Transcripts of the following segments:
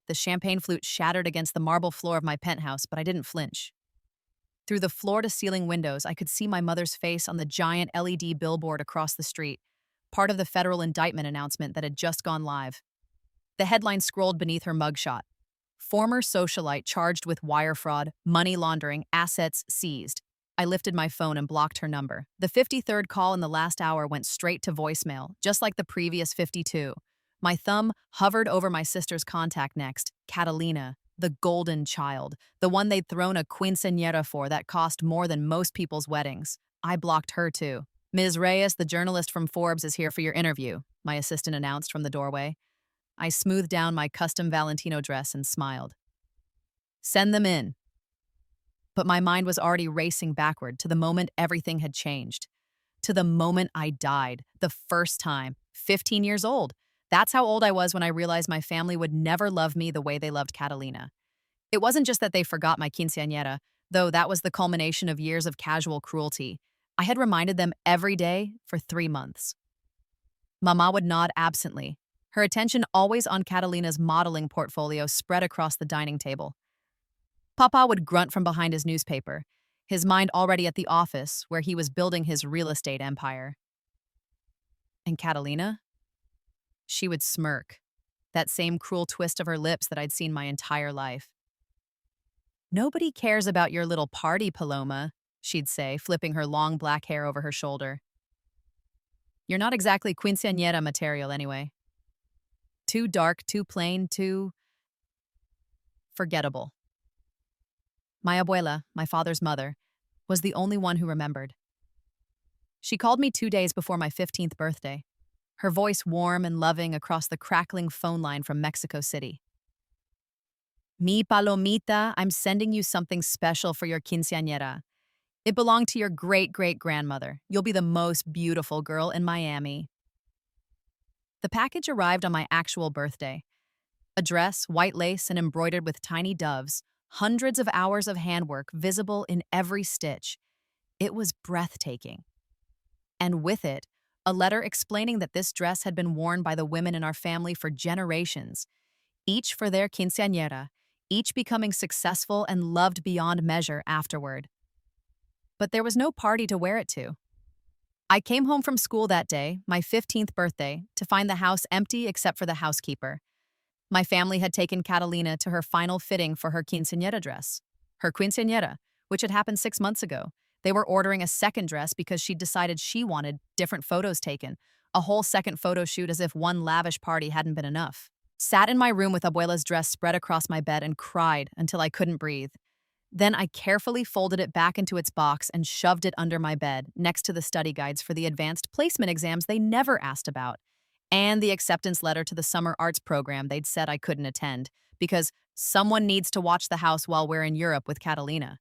The champagne flute shattered against the marble floor of my penthouse, but I didn't flinch. Through the floor-to-ceiling windows, I could see my mother's face on the giant LED billboard across the street, part of the federal indictment announcement that had just gone live. The headline scrolled beneath her mugshot: "Former socialite charged with wire fraud, money laundering, assets seized." I lifted my phone and blocked her number. The 53rd call in the last hour went straight to voicemail, just like the previous 52. My thumb hovered over my sister's contact next: Catalina, the golden child, the one they'd thrown a quinceañera for that cost more than most people's weddings. I blocked her too. "Ms. Reyes, the journalist from Forbes, is here for your interview," my assistant announced from the doorway. I smoothed down my custom Valentino dress and smiled. "Send them in." But my mind was already racing backward to the moment everything had changed. To the moment I died, the first time, 15 years old. That's how old I was when I realized my family would never love me the way they loved Catalina. It wasn't just that they forgot my quinceañera, though that was the culmination of years of casual cruelty. I had reminded them every day for 3 months. Mama would nod absently, her attention always on Catalina's modeling portfolio spread across the dining table. Papa would grunt from behind his newspaper, his mind already at the office where he was building his real estate empire. And Catalina? She would smirk, that same cruel twist of her lips that I'd seen my entire life. "Nobody cares about your little party, Paloma," she'd say, flipping her long black hair over her shoulder. "You're not exactly quinceañera material anyway. Too dark, too plain, too forgettable." My abuela, my father's mother, was the only one who remembered. She called me 2 days before my 15th birthday, her voice warm and loving across the crackling phone line from Mexico City. "Mi Palomita, I'm sending you something special for your quinceañera. It belonged to your great-great-grandmother. You'll be the most beautiful girl in Miami." The package arrived on my actual birthday. A dress, white lace, and embroidered with tiny doves, hundreds of hours of handwork visible in every stitch. It was breathtaking. And with it, a letter explaining that this dress had been worn by the women in our family for generations, each for their quinceañera, each becoming successful and loved beyond measure afterward. But there was no party to wear it to. I came home from school that day, my 15th birthday, to find the house empty except for the housekeeper. My family had taken Catalina to her final fitting for her quinceañera dress. Her quinceañera, which had happened 6 months ago. They were ordering a second dress because she'd decided she wanted different photos taken, a whole second photo shoot as if one lavish party hadn't been enough. Sat in my room with Abuela's dress spread across my bed and cried until I couldn't breathe. Then I carefully folded it back into its box and shoved it under my bed, next to the study guides for the advanced placement exams they never asked about, and the acceptance letter to the summer arts program they'd said I couldn't attend, because someone needs to watch the house while we're in Europe with Catalina.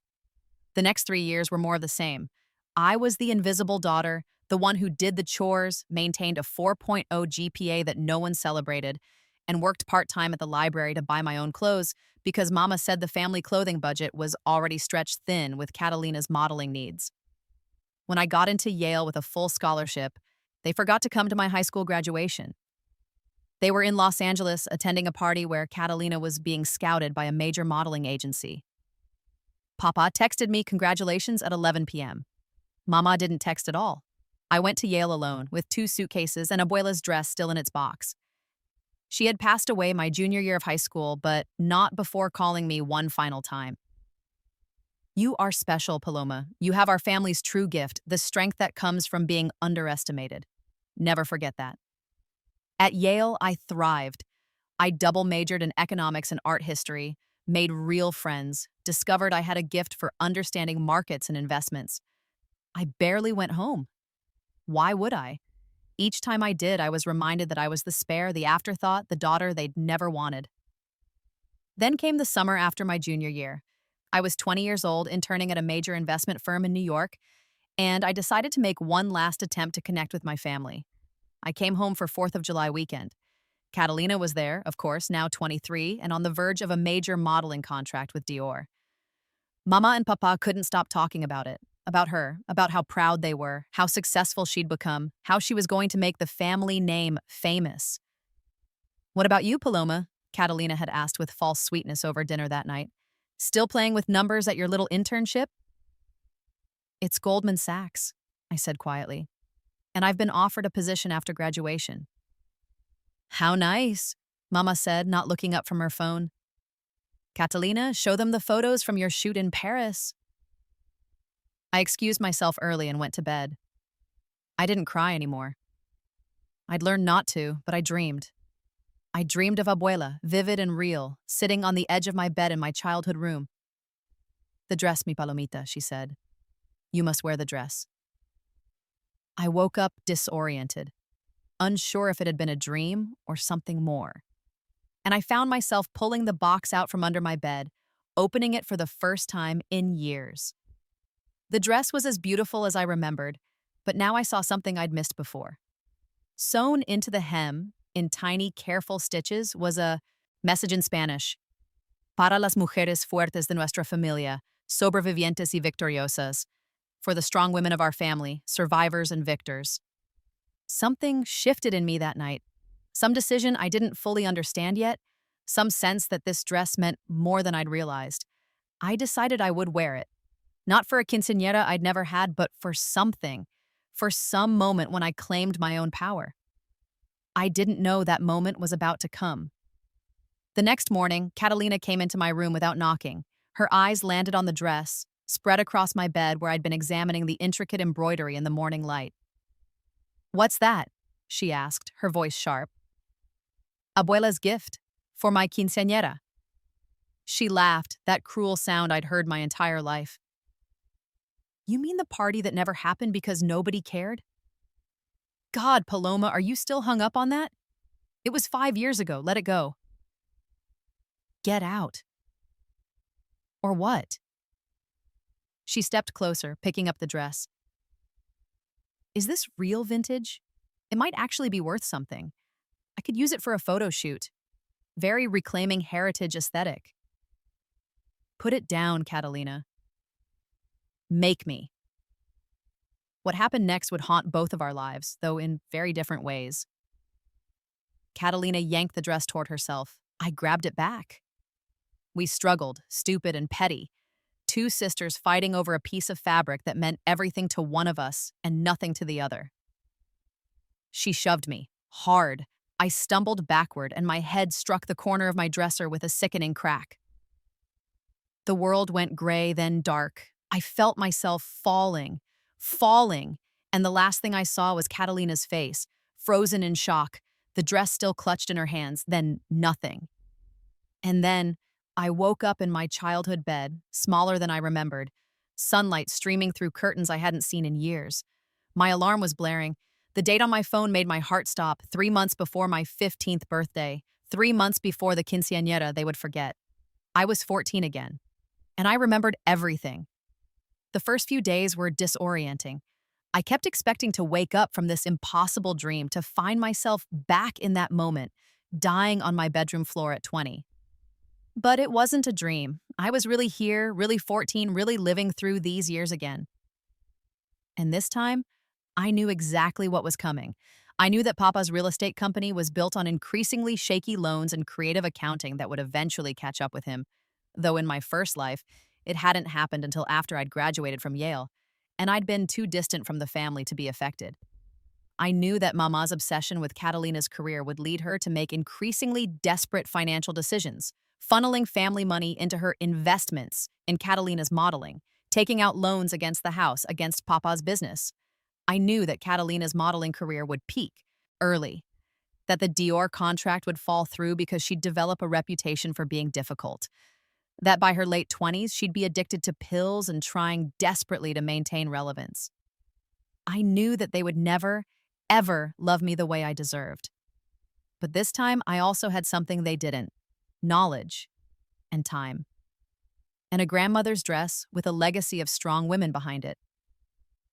The next 3 years were more of the same. I was the invisible daughter, the one who did the chores, maintained a 4.0 GPA that no one celebrated, and worked part-time at the library to buy my own clothes because Mama said the family clothing budget was already stretched thin with Catalina's modeling needs. When I got into Yale with a full scholarship, they forgot to come to my high school graduation. They were in Los Angeles attending a party where Catalina was being scouted by a major modeling agency. Papa texted me congratulations at 11 p.m. Mama didn't text at all. I went to Yale alone, with 2 suitcases and Abuela's dress still in its box. She had passed away my junior year of high school, but not before calling me one final time. "You are special, Paloma. You have our family's true gift, the strength that comes from being underestimated. Never forget that." At Yale, I thrived. I double majored in economics and art history, made real friends, discovered I had a gift for understanding markets and investments. I barely went home. Why would I? Each time I did, I was reminded that I was the spare, the afterthought, the daughter they'd never wanted. Then came the summer after my junior year. I was 20 years old, interning at a major investment firm in New York, and I decided to make one last attempt to connect with my family. I came home for 4th of July weekend. Catalina was there, of course, now 23, and on the verge of a major modeling contract with Dior. Mama and Papa couldn't stop talking about it, about her, about how proud they were, how successful she'd become, how she was going to make the family name famous. "What about you, Paloma? Catalina had asked with false sweetness over dinner that night. Still playing with numbers at your little internship? It's Goldman Sachs, I said quietly, and I've been offered a position after graduation. How nice, Mama said, not looking up from her phone. Catalina, show them the photos from your shoot in Paris. I excused myself early and went to bed. I didn't cry anymore. I'd learned not to, but I dreamed. I dreamed of Abuela, vivid and real, sitting on the edge of my bed in my childhood room. The dress, mi palomita, she said. You must wear the dress. I woke up disoriented, unsure if it had been a dream or something more. And I found myself pulling the box out from under my bed, opening it for the first time in years. The dress was as beautiful as I remembered, but now I saw something I'd missed before. Sewn into the hem, in tiny, careful stitches, was a message in Spanish. Para las mujeres fuertes de nuestra familia, sobrevivientes y victoriosas. For the strong women of our family, survivors and victors. Something shifted in me that night. Some decision I didn't fully understand yet. Some sense that this dress meant more than I'd realized. I decided I would wear it. Not for a quinceañera I'd never had, but for something. For some moment when I claimed my own power. I didn't know that moment was about to come. The next morning, Catalina came into my room without knocking. Her eyes landed on the dress, spread across my bed where I'd been examining the intricate embroidery in the morning light. What's that? She asked, her voice sharp. Abuela's gift, for my quinceañera. She laughed, that cruel sound I'd heard my entire life. You mean the party that never happened because nobody cared? God, Paloma, are you still hung up on that? It was 5 years ago, let it go. Get out. Or what? She stepped closer, picking up the dress. Is this real vintage? It might actually be worth something. I could use it for a photo shoot. Very reclaiming heritage aesthetic. Put it down, Catalina. Make me. What happened next would haunt both of our lives, though in very different ways. Catalina yanked the dress toward herself. I grabbed it back. We struggled, stupid and petty. Two sisters fighting over a piece of fabric that meant everything to one of us and nothing to the other. She shoved me, hard. I stumbled backward and my head struck the corner of my dresser with a sickening crack. The world went gray, then dark. I felt myself falling, and the last thing I saw was Catalina's face, frozen in shock, the dress still clutched in her hands, then nothing. And then I woke up in my childhood bed, smaller than I remembered, sunlight streaming through curtains I hadn't seen in years. My alarm was blaring. The date on my phone made my heart stop, 3 months before my 15th birthday, 3 months before the quinceañera they would forget. I was 14 again, and I remembered everything. The first few days were disorienting. I kept expecting to wake up from this impossible dream, to find myself back in that moment, dying on my bedroom floor at 20. But it wasn't a dream. I was really here, really 14, really living through these years again. And this time, I knew exactly what was coming. I knew that Papa's real estate company was built on increasingly shaky loans and creative accounting that would eventually catch up with him. Though in my first life, it hadn't happened until after I'd graduated from Yale, and I'd been too distant from the family to be affected. I knew that Mama's obsession with Catalina's career would lead her to make increasingly desperate financial decisions, funneling family money into her investments in Catalina's modeling, taking out loans against the house, against Papa's business. I knew that Catalina's modeling career would peak early, that the Dior contract would fall through because she'd develop a reputation for being difficult, that by her late 20s, she'd be addicted to pills and trying desperately to maintain relevance. I knew that they would never, ever love me the way I deserved. But this time, I also had something they didn't: knowledge and time. And a grandmother's dress with a legacy of strong women behind it.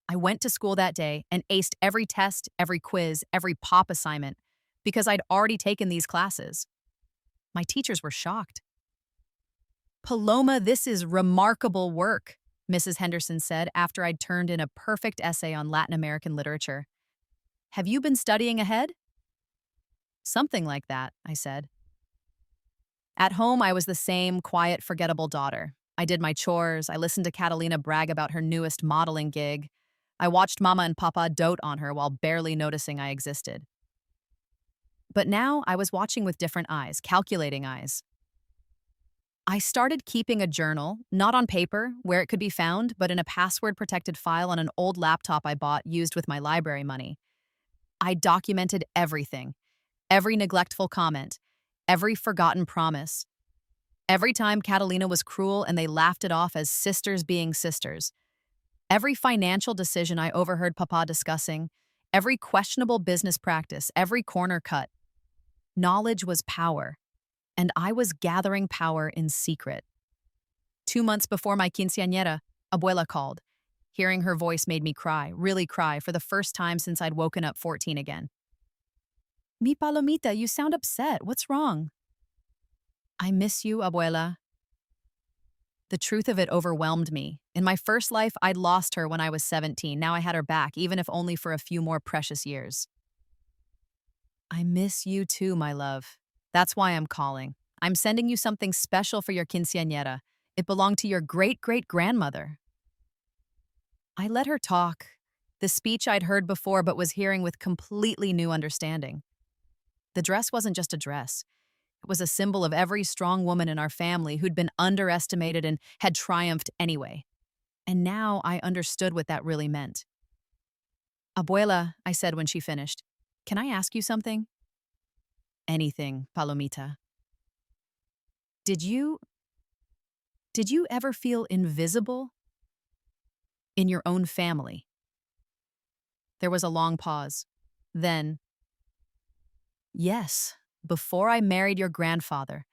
I went to school that day and aced every test, every quiz, every pop assignment, because I'd already taken these classes. My teachers were shocked. Paloma, this is remarkable work, Mrs. Henderson said after I'd turned in a perfect essay on Latin American literature. Have you been studying ahead? Something like that, I said. At home, I was the same quiet, forgettable daughter. I did my chores, I listened to Catalina brag about her newest modeling gig. I watched Mama and Papa dote on her while barely noticing I existed. But now I was watching with different eyes, calculating eyes. I started keeping a journal, not on paper, where it could be found, but in a password-protected file on an old laptop I bought used with my library money. I documented everything, every neglectful comment, every forgotten promise. Every time Catalina was cruel and they laughed it off as sisters being sisters. Every financial decision I overheard Papa discussing, every questionable business practice, every corner cut. Knowledge was power, and I was gathering power in secret. 2 months before my quinceañera, Abuela called. Hearing her voice made me cry, really cry, for the first time since I'd woken up 14 again. Mi Palomita, you sound upset. What's wrong? I miss you, Abuela. The truth of it overwhelmed me. In my first life, I'd lost her when I was 17. Now I had her back, even if only for a few more precious years. I miss you too, my love. That's why I'm calling. I'm sending you something special for your quinceañera. It belonged to your great-great-grandmother. I let her talk, the speech I'd heard before but was hearing with completely new understanding. The dress wasn't just a dress. It was a symbol of every strong woman in our family who'd been underestimated and had triumphed anyway. And now I understood what that really meant. Abuela, I said when she finished, can I ask you something? Anything, Palomita. Did you ever feel invisible? In your own family? There was a long pause. Then, yes, before I married your grandfather,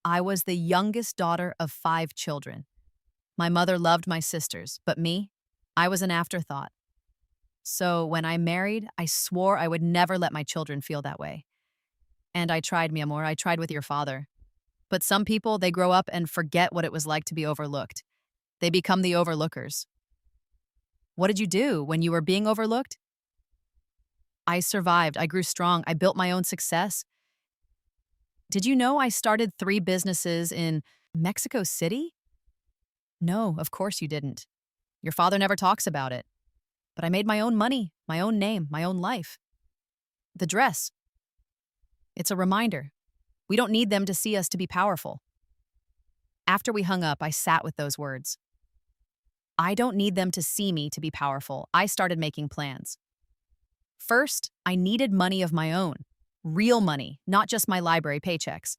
I was the youngest daughter of 5 children. My mother loved my sisters, but me, I was an afterthought. So when I married, I swore I would never let my children feel that way. And I tried, mi amor, I tried with your father. But some people, they grow up and forget what it was like to be overlooked. They become the overlookers. What did you do when you were being overlooked? I survived. I grew strong. I built my own success. Did you know I started 3 businesses in Mexico City? No, of course you didn't. Your father never talks about it. But I made my own money, my own name, my own life. The dress. It's a reminder. We don't need them to see us to be powerful. After we hung up, I sat with those words. I don't need them to see me to be powerful. I started making plans. First, I needed money of my own. Real money, not just my library paychecks.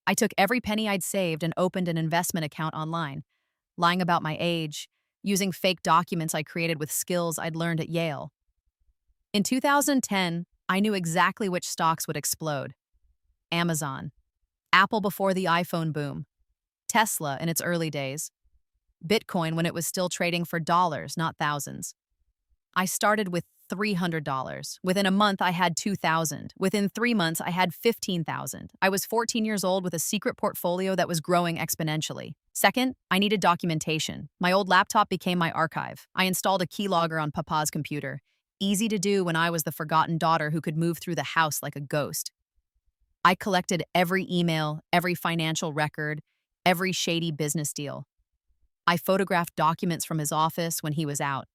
I took every penny I'd saved and opened an investment account online, lying about my age, using fake documents I created with skills I'd learned at Yale. In 2010, I knew exactly which stocks would explode. Amazon, Apple before the iPhone boom, Tesla in its early days, Bitcoin when it was still trading for dollars, not thousands. I started with $300. Within a month, I had $2,000. Within 3 months, I had $15,000. I was 14 years old with a secret portfolio that was growing exponentially. Second, I needed documentation. My old laptop became my archive. I installed a keylogger on Papa's computer. Easy to do when I was the forgotten daughter who could move through the house like a ghost. I collected every email, every financial record, every shady business deal. I photographed documents from his office when he was out.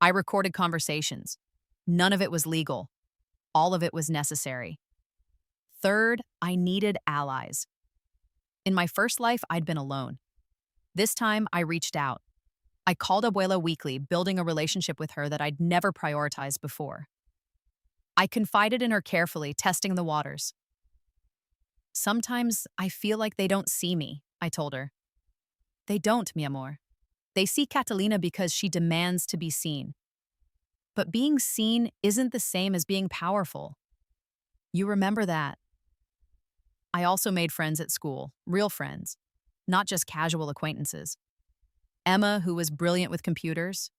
I recorded conversations. None of it was legal. All of it was necessary. Third, I needed allies. In my first life, I'd been alone. This time, I reached out. I called Abuela weekly, building a relationship with her that I'd never prioritized before. I confided in her carefully, testing the waters. Sometimes I feel like they don't see me, I told her. They don't, mi amor. They see Catalina because she demands to be seen. But being seen isn't the same as being powerful. You remember that. I also made friends at school, real friends, not just casual acquaintances. Emma, who was brilliant with computers.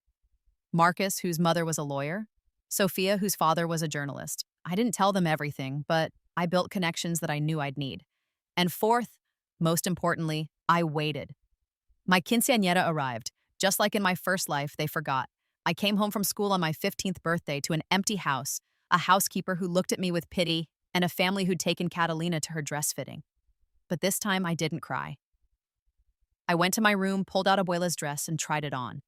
Marcus, whose mother was a lawyer. Sophia, whose father was a journalist. I didn't tell them everything, but I built connections that I knew I'd need. And fourth, most importantly, I waited. My quinceañera arrived. Just like in my first life, they forgot. I came home from school on my 15th birthday to an empty house, a housekeeper who looked at me with pity, and a family who'd taken Catalina to her dress fitting. but this time I didn't cry. I went to my room, pulled out Abuela's dress, and tried it on.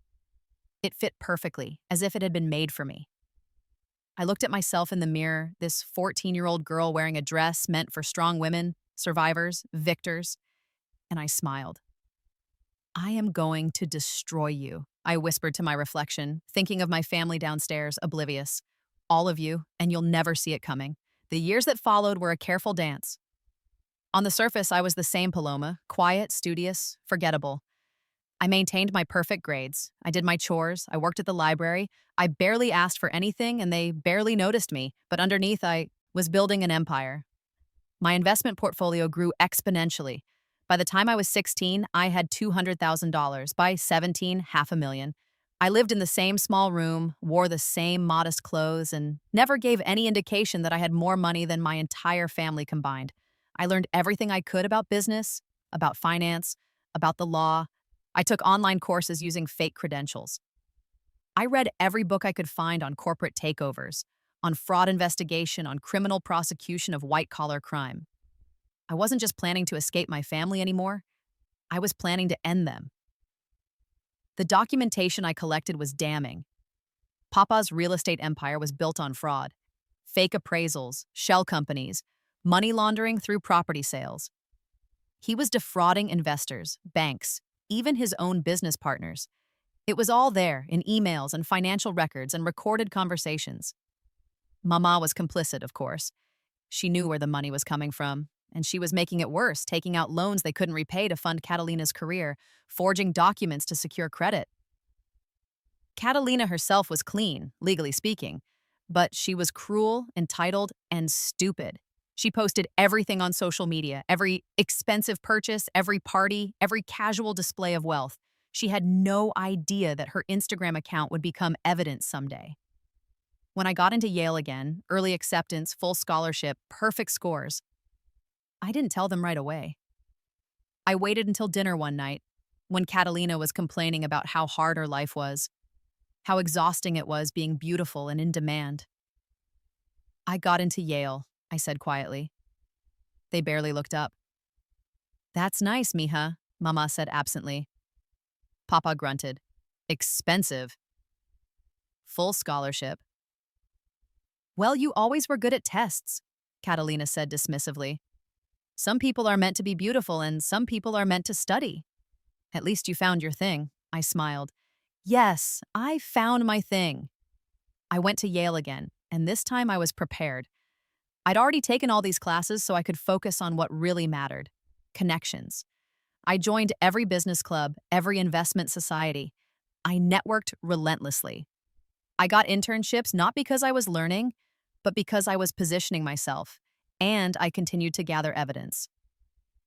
It fit perfectly, as if it had been made for me. I looked at myself in the mirror, this 14-year-old girl wearing a dress meant for strong women, survivors, victors, and I smiled. I am going to destroy you, I whispered to my reflection, thinking of my family downstairs, oblivious. All of you, and you'll never see it coming. The years that followed were a careful dance. On the surface, I was the same Paloma, quiet, studious, forgettable. I maintained my perfect grades. I did my chores. I worked at the library. I barely asked for anything, and they barely noticed me. But underneath, I was building an empire. My investment portfolio grew exponentially. By the time I was 16, I had $200,000. By 17, $500,000. I lived in the same small room, wore the same modest clothes, and never gave any indication that I had more money than my entire family combined. I learned everything I could about business, about finance, about the law. I took online courses using fake credentials. I read every book I could find on corporate takeovers, on fraud investigation, on criminal prosecution of white-collar crime. I wasn't just planning to escape my family anymore. I was planning to end them. The documentation I collected was damning. Papa's real estate empire was built on fraud, fake appraisals, shell companies, money laundering through property sales. He was defrauding investors, banks, even his own business partners. It was all there in emails and financial records and recorded conversations. Mama was complicit, of course. She knew where the money was coming from, and she was making it worse, taking out loans they couldn't repay to fund Catalina's career, forging documents to secure credit. Catalina herself was clean, legally speaking, but she was cruel, entitled, and stupid. She posted everything on social media, every expensive purchase, every party, every casual display of wealth. She had no idea that her Instagram account would become evidence someday. When I got into Yale again, early acceptance, full scholarship, perfect scores, I didn't tell them right away. I waited until dinner one night, when Catalina was complaining about how hard her life was, how exhausting it was being beautiful and in demand. I got into Yale, I said quietly. They barely looked up. That's nice, mija, Mama said absently. Papa grunted. Expensive. Full scholarship. Well, you always were good at tests, Catalina said dismissively. Some people are meant to be beautiful and some people are meant to study. At least you found your thing, I smiled. Yes, I found my thing. I went to Yale again, and this time I was prepared. I'd already taken all these classes so I could focus on what really mattered: connections. I joined every business club, every investment society. I networked relentlessly. I got internships not because I was learning, but because I was positioning myself, and I continued to gather evidence.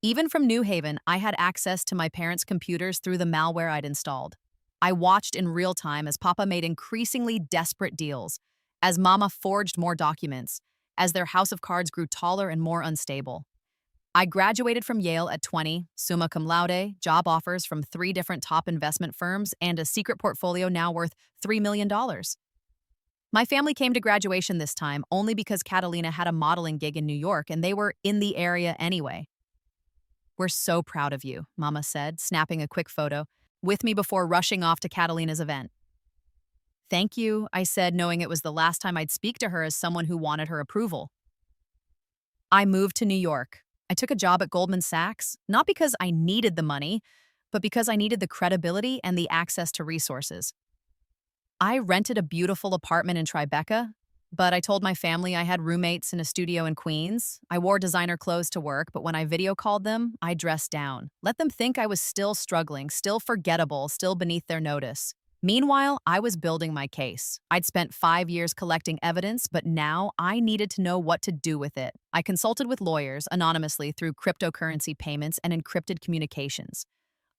Even from New Haven, I had access to my parents' computers through the malware I'd installed. I watched in real time as Papa made increasingly desperate deals, as Mama forged more documents, as their house of cards grew taller and more unstable. I graduated from Yale at 20, summa cum laude, job offers from 3 different top investment firms, and a secret portfolio now worth $3 million. My family came to graduation this time only because Catalina had a modeling gig in New York and they were in the area anyway. We're so proud of you, Mama said, snapping a quick photo with me before rushing off to Catalina's event. Thank you, I said, knowing it was the last time I'd speak to her as someone who wanted her approval. I moved to New York. I took a job at Goldman Sachs, not because I needed the money, but because I needed the credibility and the access to resources. I rented a beautiful apartment in Tribeca, but I told my family I had roommates in a studio in Queens. I wore designer clothes to work, but when I video called them, I dressed down. Let them think I was still struggling, still forgettable, still beneath their notice. Meanwhile, I was building my case. I'd spent 5 years collecting evidence, but now I needed to know what to do with it. I consulted with lawyers anonymously through cryptocurrency payments and encrypted communications.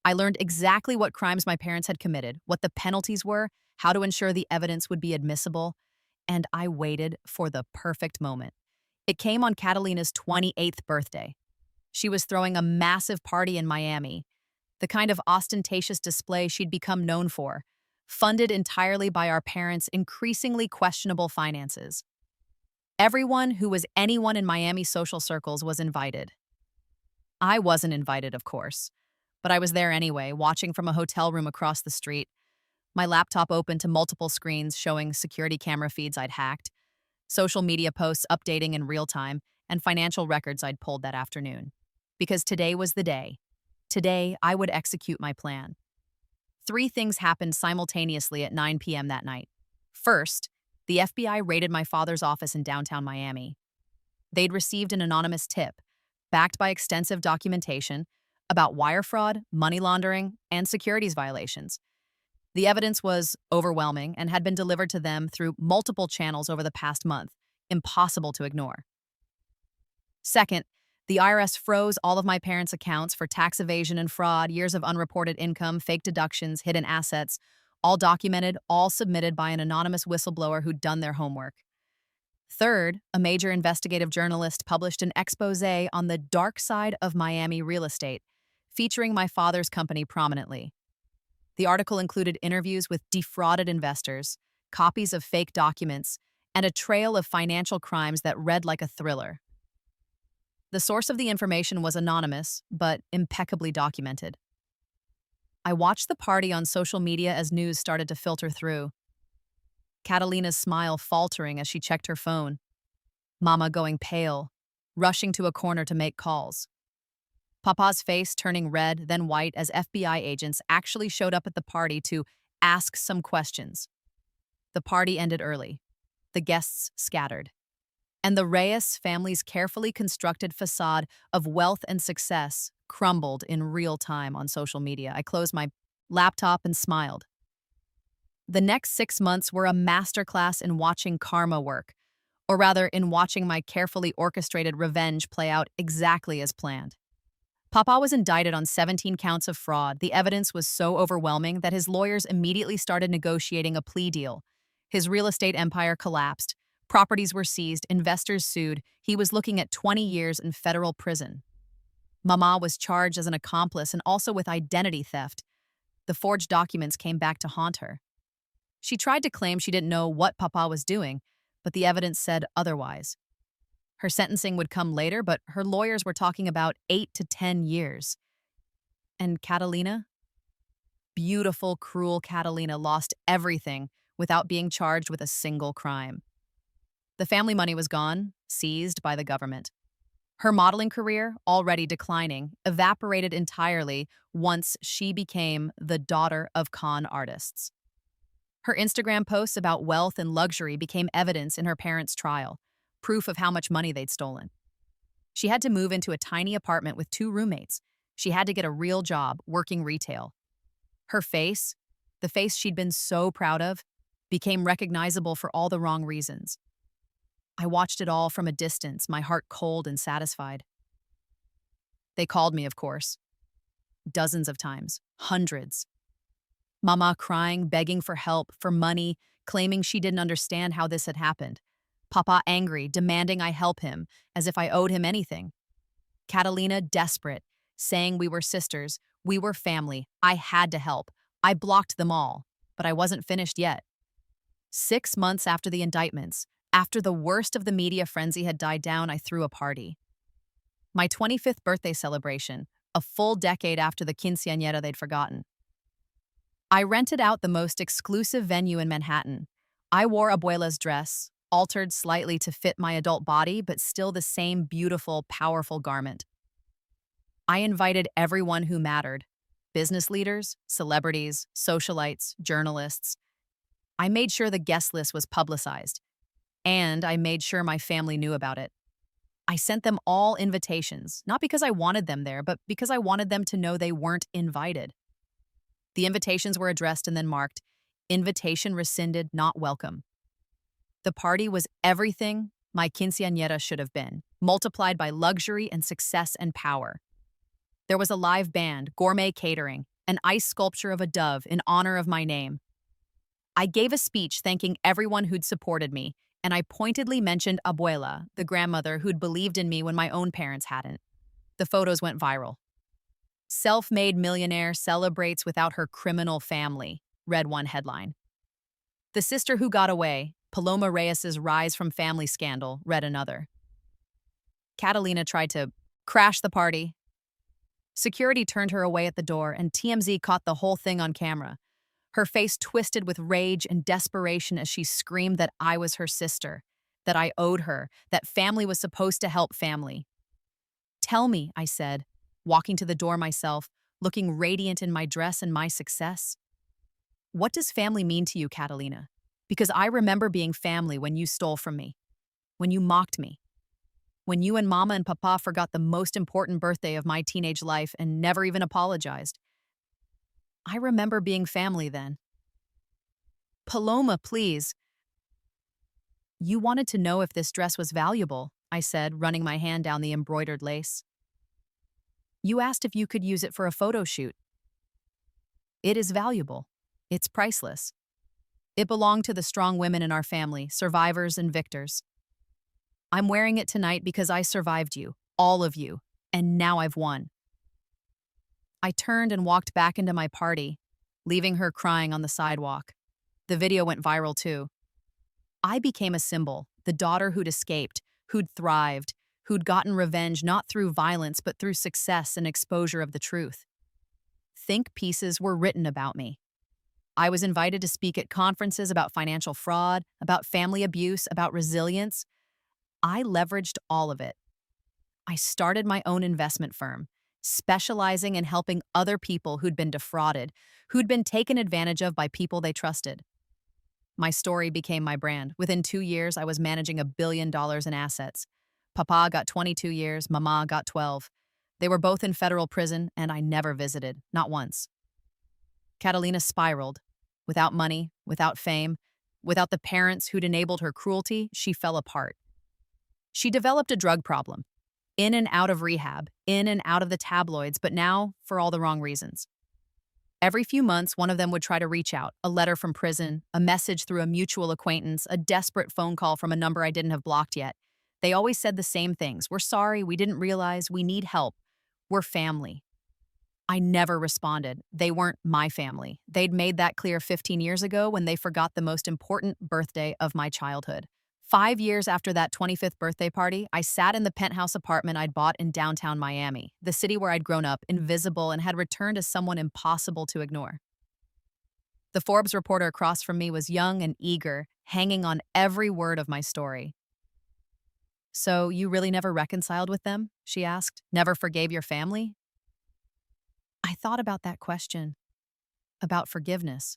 I learned exactly what crimes my parents had committed, what the penalties were, how to ensure the evidence would be admissible, and I waited for the perfect moment. It came on Catalina's 28th birthday. She was throwing a massive party in Miami, the kind of ostentatious display she'd become known for, funded entirely by our parents' increasingly questionable finances. Everyone who was anyone in Miami social circles was invited. I wasn't invited, of course, but I was there anyway, watching from a hotel room across the street, my laptop open to multiple screens showing security camera feeds I'd hacked, social media posts updating in real time, and financial records I'd pulled that afternoon. Because today was the day. Today, I would execute my plan. Three things happened simultaneously at 9 p.m. that night. First, the FBI raided my father's office in downtown Miami. They'd received an anonymous tip, backed by extensive documentation, about wire fraud, money laundering, and securities violations. The evidence was overwhelming and had been delivered to them through multiple channels over the past month, impossible to ignore. Second, the IRS froze all of my parents' accounts for tax evasion and fraud, years of unreported income, fake deductions, hidden assets, all documented, all submitted by an anonymous whistleblower who'd done their homework. Third, a major investigative journalist published an expose on the dark side of Miami real estate, featuring my father's company prominently. The article included interviews with defrauded investors, copies of fake documents, and a trail of financial crimes that read like a thriller. The source of the information was anonymous, but impeccably documented. I watched the party on social media as news started to filter through. Catalina's smile faltering as she checked her phone. Mama going pale, rushing to a corner to make calls. Papa's face turning red, then white as FBI agents actually showed up at the party to ask some questions. The party ended early. The guests scattered. And the Reyes family's carefully constructed facade of wealth and success crumbled in real time on social media. I closed my laptop and smiled. The next 6 months were a masterclass in watching karma work, or rather in watching my carefully orchestrated revenge play out exactly as planned. Papa was indicted on 17 counts of fraud. The evidence was so overwhelming that his lawyers immediately started negotiating a plea deal. His real estate empire collapsed. Properties were seized, investors sued. He was looking at 20 years in federal prison. Mama was charged as an accomplice and also with identity theft. The forged documents came back to haunt her. She tried to claim she didn't know what Papa was doing, but the evidence said otherwise. Her sentencing would come later, but her lawyers were talking about 8 to 10 years. And Catalina? Beautiful, cruel Catalina lost everything without being charged with a single crime. The family money was gone, seized by the government. Her modeling career, already declining, evaporated entirely once she became the daughter of con artists. Her Instagram posts about wealth and luxury became evidence in her parents' trial, proof of how much money they'd stolen. She had to move into a tiny apartment with 2 roommates. She had to get a real job, working retail. Her face, the face she'd been so proud of, became recognizable for all the wrong reasons. I watched it all from a distance, my heart cold and satisfied. They called me, of course. Dozens of times, hundreds. Mama crying, begging for help, for money, claiming she didn't understand how this had happened. Papa angry, demanding I help him, as if I owed him anything. Catalina desperate, saying we were sisters, we were family, I had to help. I blocked them all, but I wasn't finished yet. 6 months after the indictments, after the worst of the media frenzy had died down, I threw a party. My 25th birthday celebration, a full decade after the Quinceañera they'd forgotten. I rented out the most exclusive venue in Manhattan. I wore Abuela's dress, altered slightly to fit my adult body, but still the same beautiful, powerful garment. I invited everyone who mattered: business leaders, celebrities, socialites, journalists. I made sure the guest list was publicized, and I made sure my family knew about it. I sent them all invitations, not because I wanted them there, but because I wanted them to know they weren't invited. The invitations were addressed and then marked, "Invitation rescinded, not welcome." The party was everything my quinceañera should have been, multiplied by luxury and success and power. There was a live band, gourmet catering, an ice sculpture of a dove in honor of my name. I gave a speech thanking everyone who'd supported me, and I pointedly mentioned Abuela, the grandmother who'd believed in me when my own parents hadn't. The photos went viral. "Self-made millionaire celebrates without her criminal family," read one headline. "The sister who got away, Paloma Reyes's rise from family scandal," read another. Catalina tried to crash the party. Security turned her away at the door, and TMZ caught the whole thing on camera. Her face twisted with rage and desperation as she screamed that I was her sister, that I owed her, that family was supposed to help family. Tell me, I said, walking to the door myself, looking radiant in my dress and my success. What does family mean to you, Catalina? Because I remember being family when you stole from me, when you mocked me, when you and Mama and Papa forgot the most important birthday of my teenage life and never even apologized. I remember being family then. Paloma, please. You wanted to know if this dress was valuable, I said, running my hand down the embroidered lace. You asked if you could use it for a photo shoot. It is valuable. It's priceless. It belonged to the strong women in our family, survivors and victors. I'm wearing it tonight because I survived you, all of you, and now I've won. I turned and walked back into my party, leaving her crying on the sidewalk. The video went viral too. I became a symbol, the daughter who'd escaped, who'd thrived, who'd gotten revenge not through violence but through success and exposure of the truth. Think pieces were written about me. I was invited to speak at conferences about financial fraud, about family abuse, about resilience. I leveraged all of it. I started my own investment firm, specializing in helping other people who'd been defrauded, who'd been taken advantage of by people they trusted. My story became my brand. Within 2 years, I was managing $1 billion in assets. Papa got 22 years, Mama got 12. They were both in federal prison, and I never visited, not once. Catalina spiraled. Without money, without fame, without the parents who'd enabled her cruelty, she fell apart. She developed a drug problem. In and out of rehab, in and out of the tabloids, but now for all the wrong reasons. Every few months, one of them would try to reach out, a letter from prison, a message through a mutual acquaintance, a desperate phone call from a number I didn't have blocked yet. They always said the same things. We're sorry, we didn't realize, we need help. We're family. I never responded. They weren't my family. They'd made that clear 15 years ago when they forgot the most important birthday of my childhood. 5 years after that 25th birthday party, I sat in the penthouse apartment I'd bought in downtown Miami, the city where I'd grown up, invisible, and had returned as someone impossible to ignore. The Forbes reporter across from me was young and eager, hanging on every word of my story. So you really never reconciled with them? She asked. Never forgave your family? I thought about that question. About forgiveness.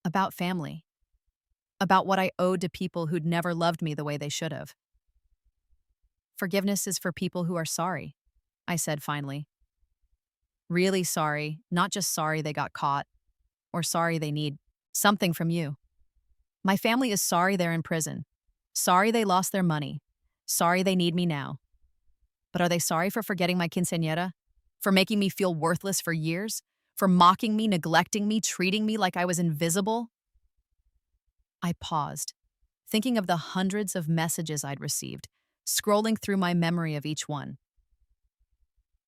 About family. About what I owed to people who'd never loved me the way they should have. Forgiveness is for people who are sorry, I said finally. Really sorry, not just sorry they got caught, or sorry they need something from you. My family is sorry they're in prison. Sorry they lost their money. Sorry they need me now. But are they sorry for forgetting my quinceañera? For making me feel worthless for years? For mocking me, neglecting me, treating me like I was invisible? I paused, thinking of the hundreds of messages I'd received, scrolling through my memory of each one.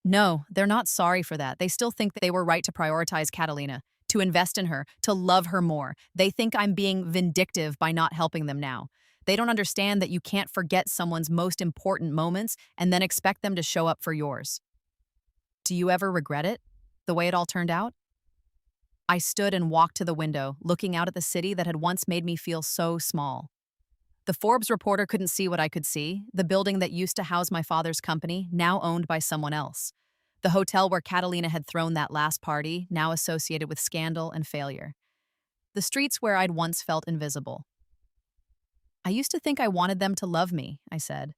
No, they're not sorry for that. They still think they were right to prioritize Catalina, to invest in her, to love her more. They think I'm being vindictive by not helping them now. They don't understand that you can't forget someone's most important moments and then expect them to show up for yours. Do you ever regret it, the way it all turned out? I stood and walked to the window, looking out at the city that had once made me feel so small. The Forbes reporter couldn't see what I could see, the building that used to house my father's company, now owned by someone else. The hotel where Catalina had thrown that last party, now associated with scandal and failure. The streets where I'd once felt invisible. I used to think I wanted them to love me, I said.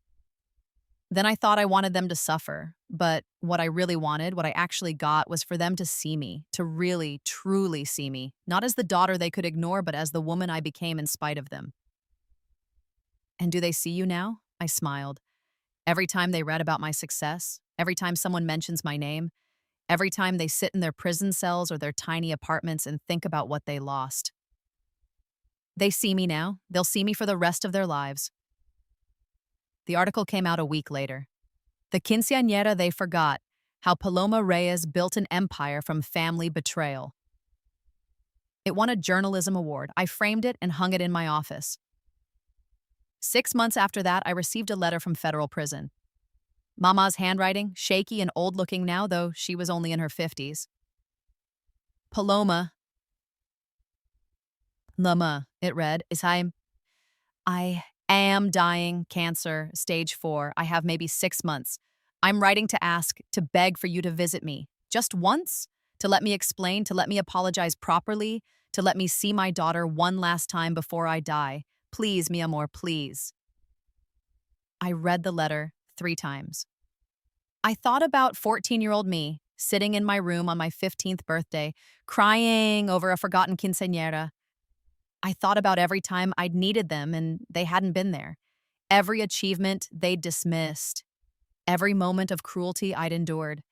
Then I thought I wanted them to suffer, but what I really wanted, what I actually got, was for them to see me, to really, truly see me, not as the daughter they could ignore, but as the woman I became in spite of them. And do they see you now? I smiled. Every time they read about my success, every time someone mentions my name, every time they sit in their prison cells or their tiny apartments and think about what they lost. They see me now. They'll see me for the rest of their lives. The article came out a week later. The Quinceañera they forgot, how Paloma Reyes built an empire from family betrayal. It won a journalism award. I framed it and hung it in my office. 6 months after that, I received a letter from federal prison. Mama's handwriting, shaky and old-looking now, though she was only in her 50s. Paloma, Lama, it read, I am dying, cancer, stage 4. I have maybe 6 months. I'm writing to ask, to beg for you to visit me. Just once? To let me explain, to let me apologize properly, to let me see my daughter one last time before I die. Please, mi amor, please. I read the letter 3 times. I thought about 14-year-old me, sitting in my room on my 15th birthday, crying over a forgotten quinceañera. I thought about every time I'd needed them and they hadn't been there. Every achievement they'd dismissed. Every moment of cruelty I'd endured.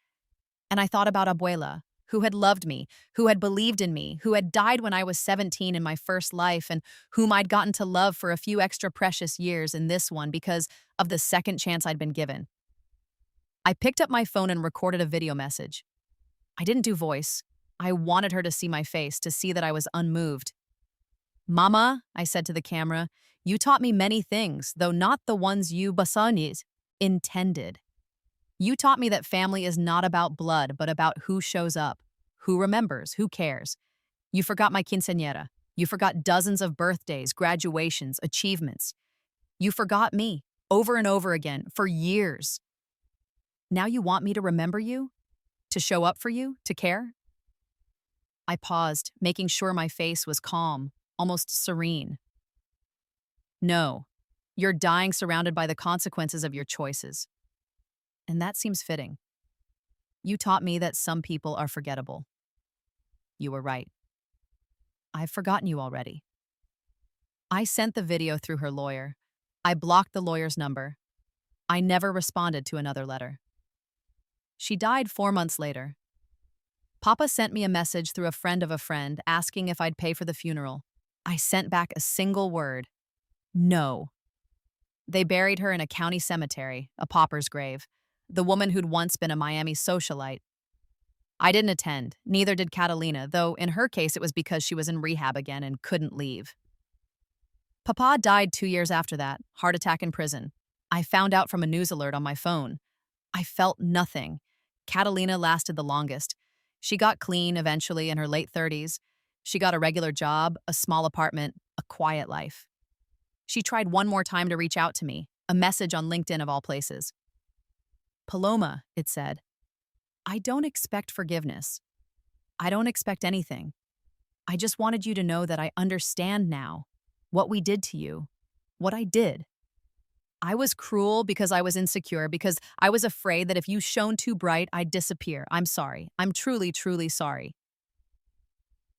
And I thought about Abuela, who had loved me, who had believed in me, who had died when I was 17 in my first life, and whom I'd gotten to love for a few extra precious years in this one because of the second chance I'd been given. I picked up my phone and recorded a video message. I didn't do voice. I wanted her to see my face, to see that I was unmoved. Mama, I said to the camera, you taught me many things, though not the ones you basanis intended. You taught me that family is not about blood, but about who shows up, who remembers, who cares. You forgot my quinceañera. You forgot dozens of birthdays, graduations, achievements. You forgot me, over and over again, for years. Now you want me to remember you? To show up for you? To care? I paused, making sure my face was calm, almost serene. No, you're dying surrounded by the consequences of your choices. And that seems fitting. You taught me that some people are forgettable. You were right. I've forgotten you already. I sent the video through her lawyer. I blocked the lawyer's number. I never responded to another letter. She died 4 months later. Papa sent me a message through a friend of a friend asking if I'd pay for the funeral. I sent back a single word. No. They buried her in a county cemetery, a pauper's grave, the woman who'd once been a Miami socialite. I didn't attend, neither did Catalina, though in her case it was because she was in rehab again and couldn't leave. Papa died 2 years after that, heart attack in prison. I found out from a news alert on my phone. I felt nothing. Catalina lasted the longest. She got clean eventually in her late 30s. She got a regular job, a small apartment, a quiet life. She tried one more time to reach out to me, a message on LinkedIn of all places. Paloma, it said, I don't expect forgiveness. I don't expect anything. I just wanted you to know that I understand now what we did to you, what I did. I was cruel because I was insecure, because I was afraid that if you shone too bright, I'd disappear. I'm sorry. I'm truly, truly sorry.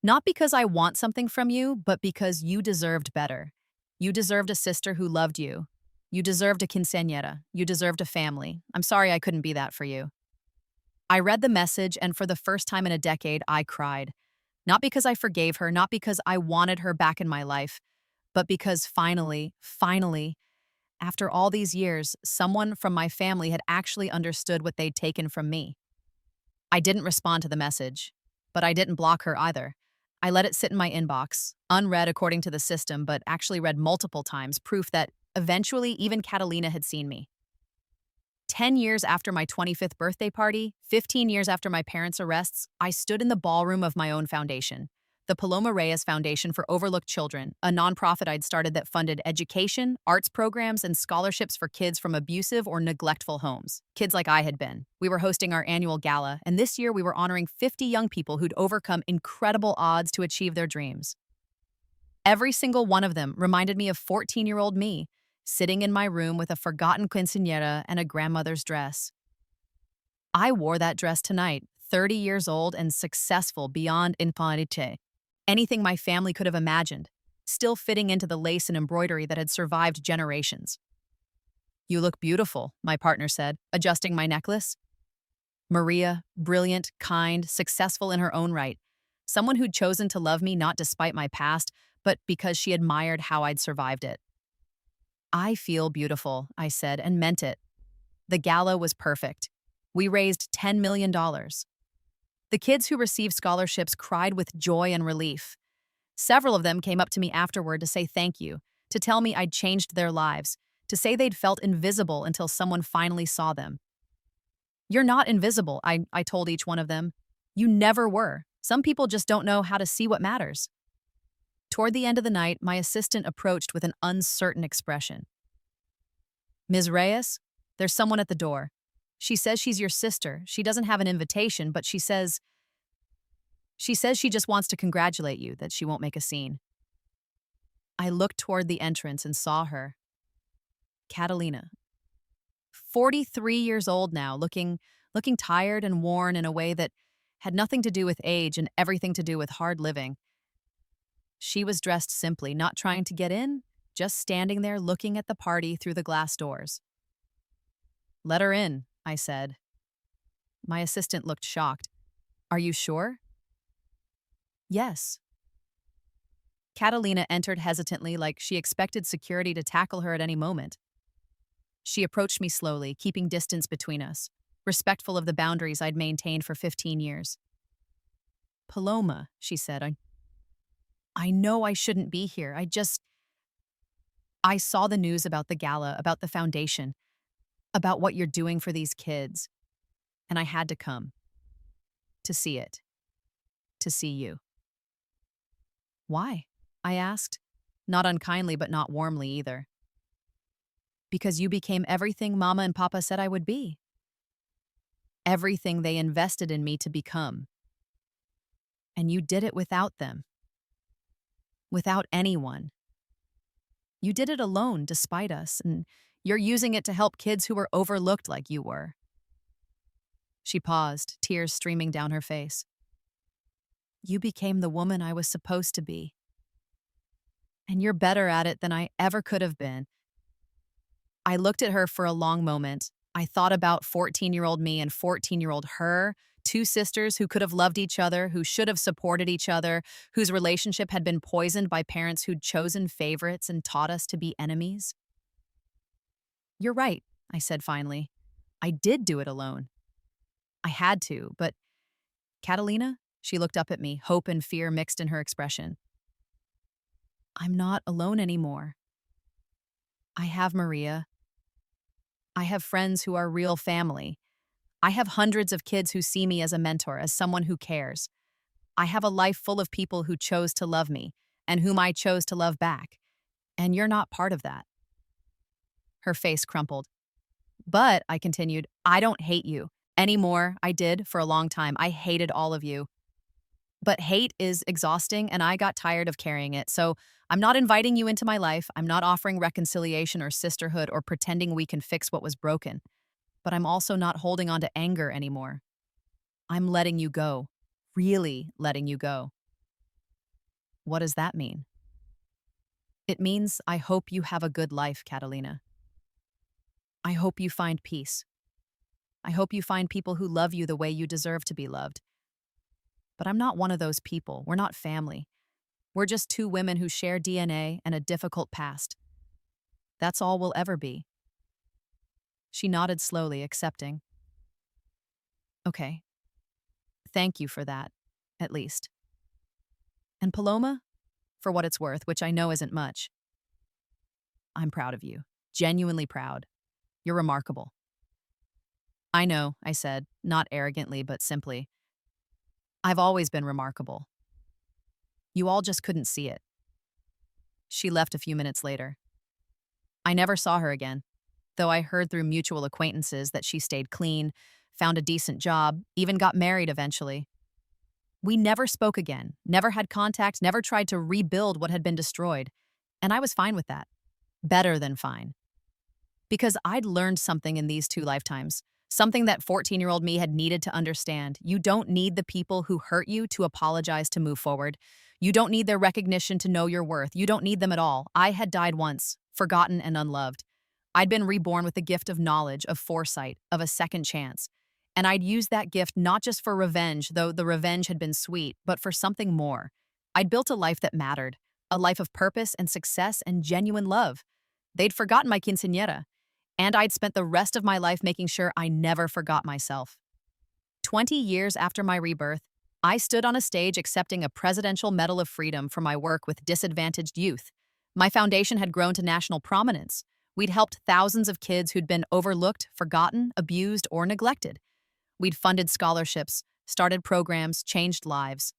Not because I want something from you, but because you deserved better. You deserved a sister who loved you. You deserved a quinceañera. You deserved a family. I'm sorry I couldn't be that for you. I read the message, and for the first time in a decade, I cried. Not because I forgave her, not because I wanted her back in my life, but because finally, after all these years, someone from my family had actually understood what they'd taken from me. I didn't respond to the message, but I didn't block her either. I let it sit in my inbox, unread according to the system, but actually read multiple times, proof that eventually even Catalina had seen me. 10 years after my 25th birthday party, 15 years after my parents' arrests, I stood in the ballroom of my own foundation, the Paloma Reyes Foundation for Overlooked Children, a nonprofit I'd started that funded education, arts programs, and scholarships for kids from abusive or neglectful homes. Kids like I had been. We were hosting our annual gala, and this year we were honoring 50 young people who'd overcome incredible odds to achieve their dreams. Every single one of them reminded me of 14-year-old me, sitting in my room with a forgotten quinceañera and a grandmother's dress. I wore that dress tonight, 30 years old and successful beyond impunity. Anything my family could have imagined, still fitting into the lace and embroidery that had survived generations. You look beautiful, my partner said, adjusting my necklace. Maria, brilliant, kind, successful in her own right. Someone who'd chosen to love me not despite my past, but because she admired how I'd survived it. I feel beautiful, I said, and meant it. The gala was perfect. We raised $10 million. The kids who received scholarships cried with joy and relief. Several of them came up to me afterward to say thank you, to tell me I'd changed their lives, to say they'd felt invisible until someone finally saw them. You're not invisible, I told each one of them. You never were. Some people just don't know how to see what matters. Toward the end of the night, my assistant approached with an uncertain expression. Ms. Reyes, there's someone at the door. She says she's your sister. She doesn't have an invitation, but she says she just wants to congratulate you, that she won't make a scene. I looked toward the entrance and saw her. Catalina. 43 years old now, looking tired and worn in a way that had nothing to do with age and everything to do with hard living. She was dressed simply, not trying to get in, just standing there looking at the party through the glass doors. Let her in, I said. My assistant looked shocked. Are you sure? Yes. Catalina entered hesitantly, like she expected security to tackle her at any moment. She approached me slowly, keeping distance between us, respectful of the boundaries I'd maintained for 15 years. Paloma, she said, I know I shouldn't be here. I saw the news about the gala, about the foundation, about what you're doing for these kids, and I had to come. To see it. To see you. Why? I asked, not unkindly but not warmly either. Because you became everything Mama and Papa said I would be. Everything they invested in me to become. And you did it without them. Without anyone. You did it alone despite us, and you're using it to help kids who were overlooked like you were. She paused, tears streaming down her face. You became the woman I was supposed to be. And you're better at it than I ever could have been. I looked at her for a long moment. I thought about 14-year-old me and 14-year-old her, two sisters who could have loved each other, who should have supported each other, whose relationship had been poisoned by parents who'd chosen favorites and taught us to be enemies. You're right, I said finally. I did do it alone. I had to, but Catalina, she looked up at me, hope and fear mixed in her expression. I'm not alone anymore. I have Maria. I have friends who are real family. I have hundreds of kids who see me as a mentor, as someone who cares. I have a life full of people who chose to love me and whom I chose to love back. And you're not part of that. Her face crumpled. But, I continued, I don't hate you anymore. I did for a long time. I hated all of you. But hate is exhausting, and I got tired of carrying it. So I'm not inviting you into my life. I'm not offering reconciliation or sisterhood or pretending we can fix what was broken. But I'm also not holding on to anger anymore. I'm letting you go. Really letting you go. What does that mean? It means I hope you have a good life, Catalina. I hope you find peace. I hope you find people who love you the way you deserve to be loved. But I'm not one of those people. We're not family. We're just two women who share DNA and a difficult past. That's all we'll ever be. She nodded slowly, accepting. Okay. Thank you for that, at least. And Paloma, for what it's worth, which I know isn't much, I'm proud of you. Genuinely proud. You're remarkable. I know, I said, not arrogantly, but simply. I've always been remarkable. You all just couldn't see it. She left a few minutes later. I never saw her again, though I heard through mutual acquaintances that she stayed clean, found a decent job, even got married eventually. We never spoke again, never had contact, never tried to rebuild what had been destroyed, and I was fine with that. Better than fine. Because I'd learned something in these 2 lifetimes. Something that 14-year-old me had needed to understand. You don't need the people who hurt you to apologize to move forward. You don't need their recognition to know your worth. You don't need them at all. I had died once, forgotten and unloved. I'd been reborn with the gift of knowledge, of foresight, of a second chance. And I'd used that gift not just for revenge, though the revenge had been sweet, but for something more. I'd built a life that mattered, a life of purpose and success and genuine love. They'd forgotten my quinceañera. And I'd spent the rest of my life making sure I never forgot myself. 20 years after my rebirth, I stood on a stage accepting a Presidential Medal of Freedom for my work with disadvantaged youth. My foundation had grown to national prominence. We'd helped thousands of kids who'd been overlooked, forgotten, abused, or neglected. We'd funded scholarships, started programs, changed lives.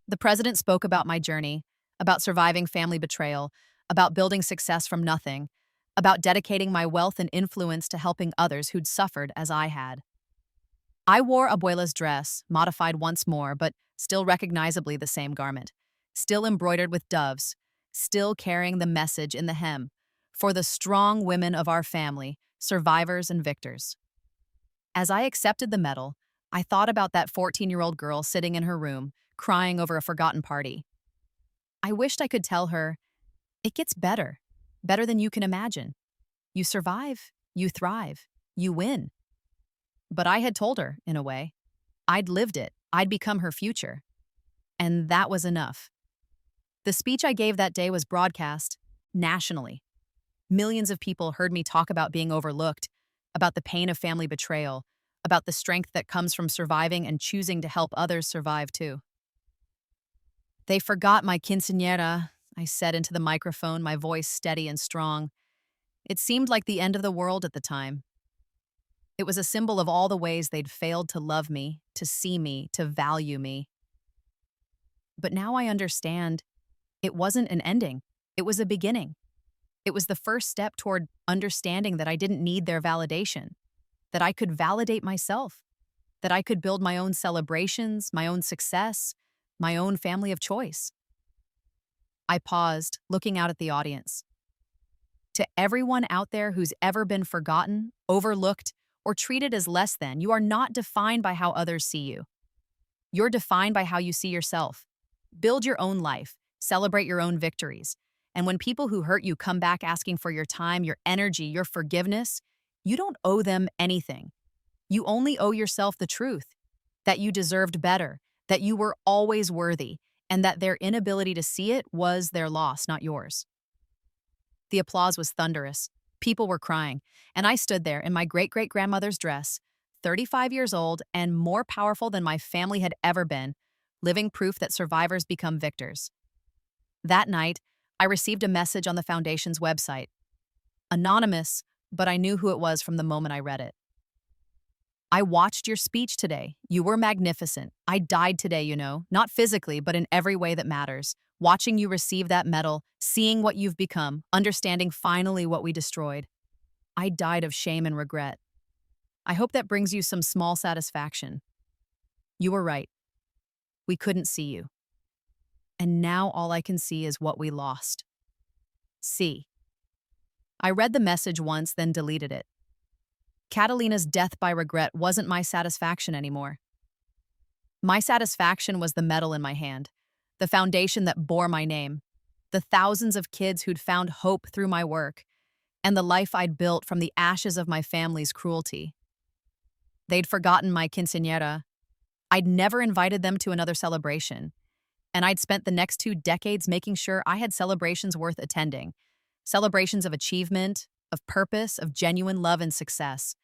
The president spoke about my journey, about surviving family betrayal, about building success from nothing, about dedicating my wealth and influence to helping others who'd suffered as I had. I wore Abuela's dress, modified once more, but still recognizably the same garment, still embroidered with doves, still carrying the message in the hem for the strong women of our family, survivors and victors. As I accepted the medal, I thought about that 14-year-old girl sitting in her room, crying over a forgotten party. I wished I could tell her, it gets better, better than you can imagine. You survive, you thrive, you win. But I had told her, in a way. I'd lived it, I'd become her future. And that was enough. The speech I gave that day was broadcast nationally. Millions of people heard me talk about being overlooked, about the pain of family betrayal, about the strength that comes from surviving and choosing to help others survive too. They forgot my quinceañera, I said into the microphone, my voice steady and strong. It seemed like the end of the world at the time. It was a symbol of all the ways they'd failed to love me, to see me, to value me. But now I understand it wasn't an ending. It was a beginning. It was the first step toward understanding that I didn't need their validation, that I could validate myself, that I could build my own celebrations, my own success, my own family of choice. I paused, looking out at the audience. To everyone out there who's ever been forgotten, overlooked, or treated as less than, you are not defined by how others see you. You're defined by how you see yourself. Build your own life, celebrate your own victories. And when people who hurt you come back asking for your time, your energy, your forgiveness, you don't owe them anything. You only owe yourself the truth, that you deserved better, that you were always worthy, and that their inability to see it was their loss, not yours. The applause was thunderous. People were crying, and I stood there in my great-great-grandmother's dress, 35 years old and more powerful than my family had ever been, living proof that survivors become victors. That night, I received a message on the foundation's website. Anonymous, but I knew who it was from the moment I read it. I watched your speech today. You were magnificent. I died today, not physically, but in every way that matters. Watching you receive that medal, seeing what you've become, understanding finally what we destroyed. I died of shame and regret. I hope that brings you some small satisfaction. You were right. We couldn't see you. And now all I can see is what we lost. See. I read the message once, then deleted it. Catalina's death by regret wasn't my satisfaction anymore. My satisfaction was the medal in my hand, the foundation that bore my name, the thousands of kids who'd found hope through my work, and the life I'd built from the ashes of my family's cruelty. They'd forgotten my quinceañera. I'd never invited them to another celebration, and I'd spent the next 2 decades making sure I had celebrations worth attending, celebrations of achievement, of purpose, of genuine love and success.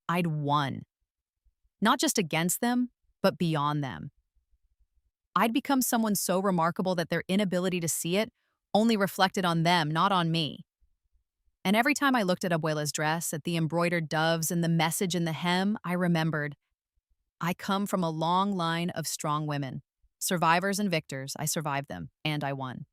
I'd won. Not just against them, but beyond them. I'd become someone so remarkable that their inability to see it only reflected on them, not on me. And every time I looked at Abuela's dress, at the embroidered doves and the message in the hem, I remembered, I come from a long line of strong women. Survivors and victors, I survived them, and I won.